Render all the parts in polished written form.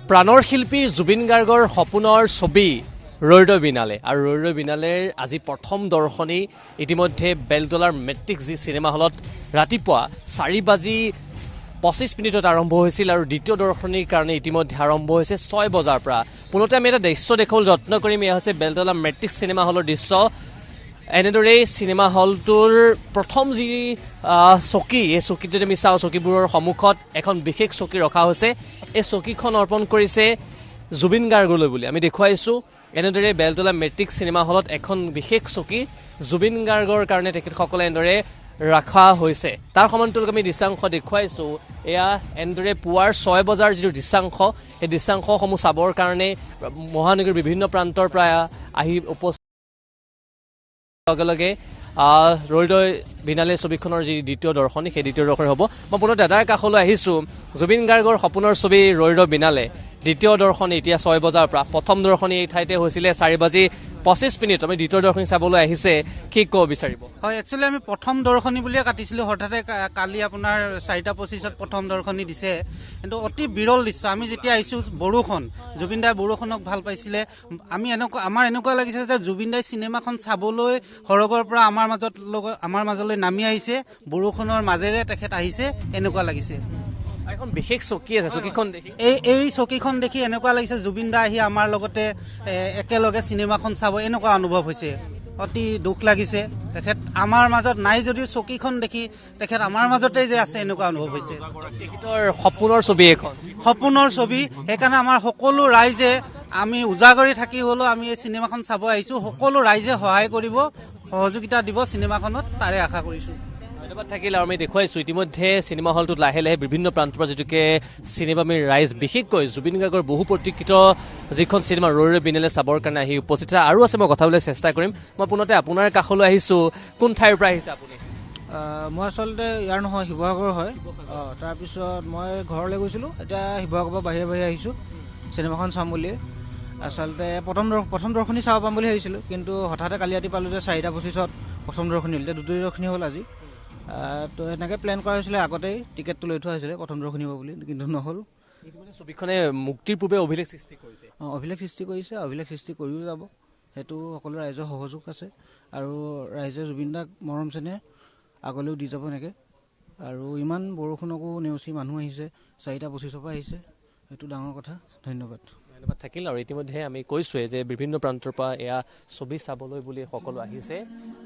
প্ৰাণৰ শিল্পী জুবিন গাৰ্গৰ সপোনৰ ছবি ৰৈ ৰৈ বিনালে আৰু ৰৈ ৰৈ বিনালেৰ আজি প্ৰথম দৰ্শনী ইতিমধ্যে বেলতলাৰ মেট্ৰিক যি চিনেমা হলত ৰাতিপুৱা 4:25 আৰম্ভ হৈছিল আৰু দ্বিতীয় দৰ্শনীৰ কাৰণে ইতিমধ্যে আৰম্ভ হৈছে 6 বজাৰ পৰা। পুনতে আমি এটা দৃশ্য দেখাবলৈ যত্ন কৰিম। এয়া হৈছে বেলতলা মেট্ৰিক চিনেমা হলৰ দৃশ্য। এনেদৰেই চিনেমা হলটোৰ প্ৰথম যি চকী, এই চকীত যদি আমি চাওঁ, চকীবোৰৰ সন্মুখত এখন বিশেষ চকী ৰখা হৈছে। এই চকীখন অৰ্পণ কৰিছে জুবিন গাৰ্গলৈ বুলি আমি দেখুৱাইছোঁ। এনেদৰে বেলতলা মেট্ৰিক চিনেমা হলত এখন বিশেষ চকী জুবিন গাৰ্গৰ কাৰণে তেখেতসকলে এনেদৰে ৰখা হৈছে। তাৰ সমান্তৰালকৈ আমি দৃশ্যাংশ দেখুৱাইছোঁ। এয়া এনেদৰে পুৱাৰ 6 বজাৰ যিটো দৃশ্যাংশ, সেই দৃশ্যাংশসমূহ চাবৰ কাৰণে মহানগৰীৰ বিভিন্ন প্ৰান্তৰ পৰা আহি উপস্থিত লগে লগে ৰৈ ৰৈ বিনালে ছবিখনৰ যি দ্বিতীয় দৰ্শনী, সেই দ্বিতীয় দৰ্শনী হ'ব। মই পুনৰ দাদাৰ কাষলৈ আহিছোঁ। জুবিন গাৰ্গৰ সপোনৰ ছবি ৰৈ ৰৈ বিনালে দ্বিতীয় দৰ্শনী এতিয়া 6 বজাৰ পৰা। প্ৰথম দৰ্শনী এই ঠাইতে হৈছিলে 4:25। আমি দ্বিতীয় দৰ্শনী চাবলৈ আহিছে, কি ক'ব বিচাৰিব? হয়, একচুৱেলি আমি প্ৰথম দৰ্শনী বুলিয়ে কাটিছিলোঁ। হঠাতে কালি আপোনাৰ 4:25 প্ৰথম দৰ্শনী দিছে, কিন্তু অতি বিৰল দৃশ্য। আমি যেতিয়া আহিছোঁ, বৰষুণ, জুবিন দাই বৰষুণক ভাল পাইছিলে। আমাৰ এনেকুৱা লাগিছে যে জুবিন দাই চিনেমাখন চাবলৈ সৰগৰ পৰা আমাৰ মাজলৈ নামি আহিছে, বৰষুণৰ মাজেৰে তেখেত আহিছে, এনেকুৱা লাগিছে। এখন বিশেষ চকী আছে, চকীখন দেখি এই চকীখন দেখি এনেকুৱা লাগিছে জুবিন দা আহি আমাৰ লগতে একেলগে চিনেমাখন চাব, এনেকুৱা অনুভৱ হৈছে। অতি দুখ লাগিছে, তেখেত আমাৰ মাজত নাই যদিও চকীখন দেখি তেখেত আমাৰ মাজতে যে আছে, এনেকুৱা অনুভৱ হৈছে। তেখেতৰ সপোনৰ ছবি, এখন সপোনৰ ছবি। সেইকাৰণে আমাৰ সকলো ৰাইজে, আমি উজাগৰি থাকি হ'লেও আমি এই চিনেমাখন চাব আহিছোঁ। সকলো ৰাইজে সহায় কৰিব, সহযোগিতা দিব চিনেমাখনত, তাৰে আশা কৰিছোঁ। ধন্যবাদ থাকিল। আৰু আমি দেখুৱাইছোঁ ইতিমধ্যে চিনেমা হলটোত লাহে লাহে বিভিন্ন প্ৰান্তৰ পৰা যিটোকে চিনেমামী ৰাইজ, বিশেষকৈ জুবিন গাৰ্গৰ বহু প্ৰতীক্ষিত যিখন চিনেমা ৰৈ ৰৈ বিনালে চাবৰ কাৰণে আহি উপস্থিত আৰু আছে। মই কথা ক'বলৈ চেষ্টা কৰিম। মই পুনতে আপোনাৰ কাষলৈ আহিছোঁ। কোন ঠাইৰ পৰা আহিছে আপুনি? মই আচলতে ইয়াৰ নহয়, শিৱসাগৰ হয়। তাৰপিছত মই ঘৰলৈ গৈছিলোঁ, এতিয়া শিৱসাগৰৰ পৰা বাহিৰে বাহিৰে আহিছোঁ চিনেমাখন চাম বুলি। আচলতে প্ৰথম দৰ্শনী চাব পাম বুলি ভাবিছিলোঁ, কিন্তু হঠাতে কালি ৰাতি পালোঁ যে 4:25 প্ৰথম দৰ্শনী হ'ল, এতিয়া দ্বিতীয় দৰ্শনী হ'ল আজি। তো এনেকৈ প্লেন কৰা হৈছিলে, আগতেই টিকেটটো লৈ থোৱা হৈছিলে প্ৰথম দৰ্শনী হ'ব বুলি, কিন্তু নহ'ল। ছবিখনে মুক্তিৰ পূৰ্বে অভিলেখ সৃষ্টি কৰিছে। অভিলেখ সৃষ্টি কৰিছে, অভিলেখ সৃষ্টি কৰিও যাব। সেইটো সকলো ৰাইজৰ সহযোগ আছে আৰু ৰাইজে জুবিন দাক মৰম চেনেহ আগলৈও দি যাব এনেকৈ। আৰু ইমান বৰষুণকো নেওচি মানুহ আহিছে, 4:25 পৰা আহিছে, সেইটো ডাঙৰ কথা। ধন্যবাদ থাকিল। আৰু ইতিমধ্যে আমি কৈছোঁৱে যে বিভিন্ন প্ৰান্তৰ পৰা এয়া ছবি চাবলৈ বুলি সকলো আহিছে।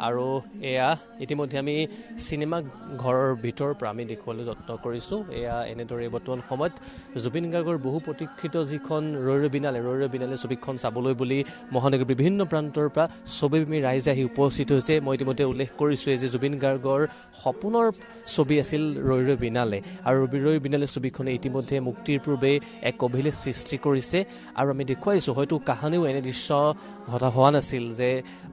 আৰু এয়া ইতিমধ্যে আমি চিনেমা ঘৰৰ ভিতৰৰ পৰা আমি দেখুৱাবলৈ যত্ন কৰিছোঁ। এয়া এনেদৰে বৰ্তমান সময়ত জুবিন গাৰ্গৰ বহু প্ৰতীক্ষিত যিখন ৰৈ ৰৈ বিনালে ছবিখন চাবলৈ বুলি মহানগৰীৰ বিভিন্ন প্ৰান্তৰ পৰা ছবিপ্ৰেমী ৰাইজে আহি উপস্থিত হৈছে। মই ইতিমধ্যে উল্লেখ কৰিছোঁৱে যে জুবিন গাৰ্গৰ সপোনৰ ছবি আছিল ৰৈ ৰৈ বিনালে, আৰু ৰৈ ৰৈ বিনালে ছবিখনে ইতিমধ্যে মুক্তিৰ পূৰ্বে এক অভিলেখ সৃষ্টি কৰিছে। আৰু আমি দেখুৱাইছোঁ, হয়তো কাহানিও এনে দৃশ্য হোৱা নাছিল যে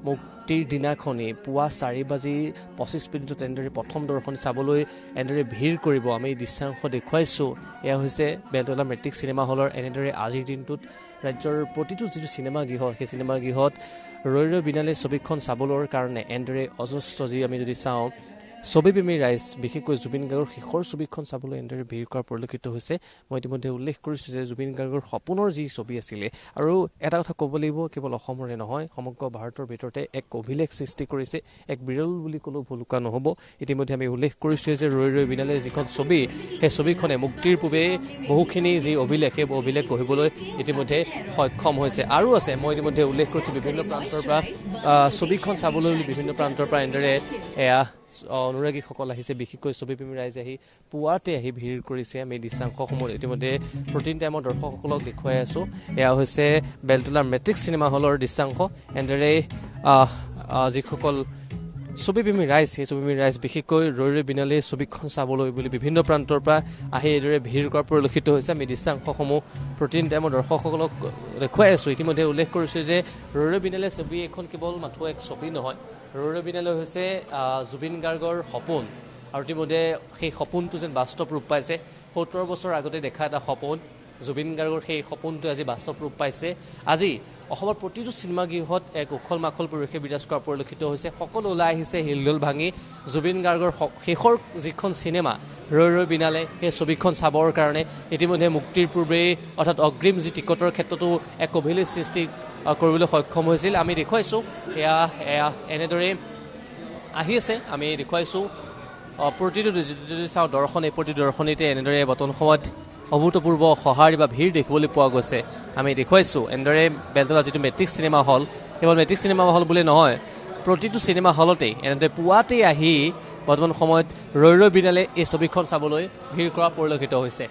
মুক্তিৰ দিনাখনি পুৱা 4:25 তেনেদৰে প্ৰথম দৰ্শনী চাবলৈ এনেদৰে ভিৰ কৰিব। আমি দৃশ্যাংশ দেখুৱাইছোঁ। এয়া হৈছে বেলতলা মেট্ৰিক চিনেমা হলৰ। এনেদৰে আজিৰ দিনটোত ৰাজ্যৰ প্ৰতিটো যিটো চিনেমা গৃহ, সেই চিনেমা গৃহত ৰৈ ৰৈ বিনালে ছবিখন চাবৰ কাৰণে এনেদৰে অজস্ৰ, যি আমি যদি চাওঁ, ছবিপ্ৰেমী ৰাইজ, বিশেষকৈ জুবিন গাৰ্গৰ শেষৰ ছবিখন চাবলৈ এনেদৰে ভিৰ কৰা পৰিলক্ষিত হৈছে। মই ইতিমধ্যে উল্লেখ কৰিছোঁ যে জুবিন গাৰ্গৰ সপোনৰ যি ছবি আছিলে, আৰু এটা কথা ক'ব লাগিব, কেৱল অসমৰে নহয়, সমগ্ৰ ভাৰতৰ ভিতৰতে এক অভিলেখ সৃষ্টি কৰিছে, এক বিৰল বুলি ক'লেও ভুল কোৱা নহ'ব। ইতিমধ্যে আমি উল্লেখ কৰিছোঁ যে ৰৈ ৰৈ বিনালে যিখন ছবি, সেই ছবিখনে মুক্তিৰ পূৰ্বে বহুখিনি যি অভিলেখ, সেই অভিলেখ গঢ়িবলৈ ইতিমধ্যে সক্ষম হৈছে। আৰু আছে, মই ইতিমধ্যে উল্লেখ কৰিছোঁ, বিভিন্ন প্ৰান্তৰ পৰা ছবিখন চাবলৈ বিভিন্ন প্ৰান্তৰ পৰা এনেদৰে এয়া অনুৰাগীসকল আহিছে, বিশেষকৈ ছবিপ্ৰেমী ৰাইজে আহি পুৱাতে আহি ভিৰ কৰিছে। আমি দৃশ্যাংশসমূহ ইতিমধ্যে প্ৰটিন টাইমৰ দৰ্শকসকলক দেখুৱাই আছোঁ। এয়া হৈছে বেলতলাৰ মেট্ৰিক চিনেমা হলৰ দৃশ্যাংশ। এনেদৰে যিসকল ছবিপ্ৰেমী ৰাইজ, সেই ছবিপ্ৰেমী ৰাইজ বিশেষকৈ ৰৈ ৰৈ বিনালে ছবিখন চাবলৈ বুলি বিভিন্ন প্ৰান্তৰ পৰা আহি এইদৰে ভিৰ কৰা পৰিলক্ষিত হৈছে। আমি দৃশ্যাংশসমূহ প্ৰটিন টাইমৰ দৰ্শকসকলক দেখুৱাই আছোঁ। ইতিমধ্যে উল্লেখ কৰিছোঁ যে ৰৈ ৰৈ বিনালে ছবি এখন কেৱল মাথো এক ছবি নহয়, ৰৈ ৰৈ বিনালে হৈছে জুবিন গাৰ্গৰ সপোন। আৰু ইতিমধ্যে সেই সপোনটো যেন বাস্তৱ ৰূপ পাইছে। 70 বছৰ আগতে দেখা এটা সপোন জুবিন গাৰ্গৰ সেই সপোনটো আজি বাস্তৱ ৰূপ পাইছে আজি অসমৰ প্ৰতিটো চিনেমা গৃহত এক উখল মাখল পৰিৱেশে বিৰাজ কৰা পৰিলক্ষিত হৈছে সকলো ওলাই আহিছে হিলদোল ভাঙি জুবিন গাৰ্গৰ শেষৰ যিখন চিনেমা ৰৈ ৰৈ বিনালে সেই ছবিখন চাবৰ কাৰণে ইতিমধ্যে মুক্তিৰ পূৰ্বেই অৰ্থাৎ অগ্ৰিম যি টিকটৰ ক্ষেত্ৰতো এক অভিলেখ সৃষ্টি কৰিবলৈ সক্ষম হৈছিল আমি দেখুৱাইছোঁ এয়া এনেদৰে আহি আছে আমি দেখুৱাইছোঁ প্ৰতিটো যদি চাওঁ দৰ্শনে প্ৰতি দৰ্শনীতে এনেদৰে বৰ্তমান সময়ত অভূতপূৰ্ব সঁহাৰি বা ভিৰ দেখিবলৈ পোৱা গৈছে আমি দেখুৱাইছোঁ এনেদৰে বেলতলা যিটো মেট্ৰিক চিনেমা হল কেৱল মেট্ৰিক চিনেমা হল বুলি নহয় প্ৰতিটো চিনেমা হলতেই এনেদৰে পুৱাতেই আহি বৰ্তমান সময়ত ৰৈ ৰৈ বিনালে এই ছবিখন চাবলৈ ভিৰ কৰা পৰিলক্ষিত হৈছে